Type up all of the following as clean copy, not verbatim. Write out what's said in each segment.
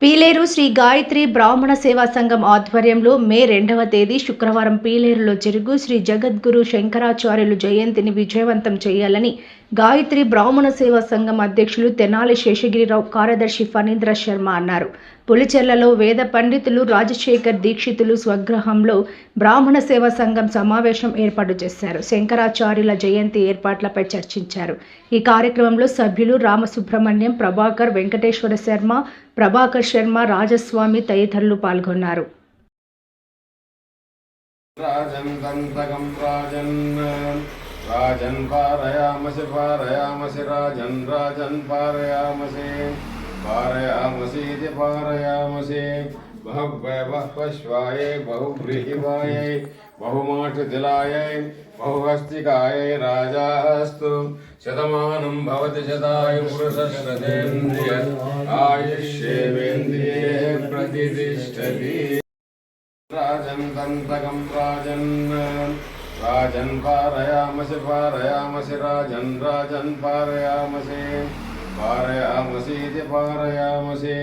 పీలేరు శ్రీ గాయత్రి బ్రాహ్మణ సేవా సంఘం ఆధ్వర్యంలో మే 2వ తేదీ శుక్రవారం పీలేరులో జరుగు శ్రీ జగద్గురు శంకరాచార్యులు జయంతిని విజయవంతం చేయాలని గాయత్రి బ్రాహ్మణ సేవా సంఘం అధ్యక్షులు తెనాలి శేషగిరిరావు, కార్యదర్శి ఫణీంద్ర శర్మ అన్నారు. పులిచెర్లలో వేద పండితులు రాజశేఖర్ దీక్షితులు స్వగృహంలో బ్రాహ్మణ సేవా సంఘం సమావేశం ఏర్పాటు చేశారు. శంకరాచార్యుల జయంతి ఏర్పాట్లపై చర్చించారు. ఈ కార్యక్రమంలో సభ్యులు రామసుబ్రహ్మణ్యం, ప్రభాకర్, వెంకటేశ్వర శర్మ, ప్రభాకర్ శర్మ, రాజస్వామి తదితరులు పాల్గొన్నారు. राजन् पारयामसि पारयामसि राजन् राजन् पारयामसीति पारयामसि बहुपश्वायै बहुव्रीहिवायै बहुमाठुतिलायै बहुहस्तिकायै राजास्तु शतमानं भवति शतायु पुरुषश्रतेन्द्रिय आयुष्येवेन्द्रिये प्रतिष्ठति राजन् दन्तकं राजन् पारयामसि राजन् राजन् पारयामसीति पारयामसि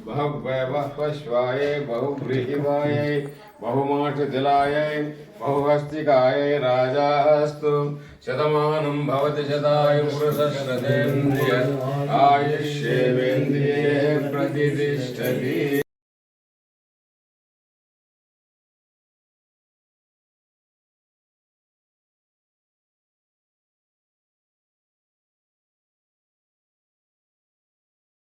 बहुपश्वायै बहुव्रीहिवायै बहुमाठुतिलायै बहुहस्तिकायै राजास्तु शतमानं भवति शतायु पुरुषश्रतेन्द्रिय आयुष्येवेन्द्रिये प्रतिष्ठति।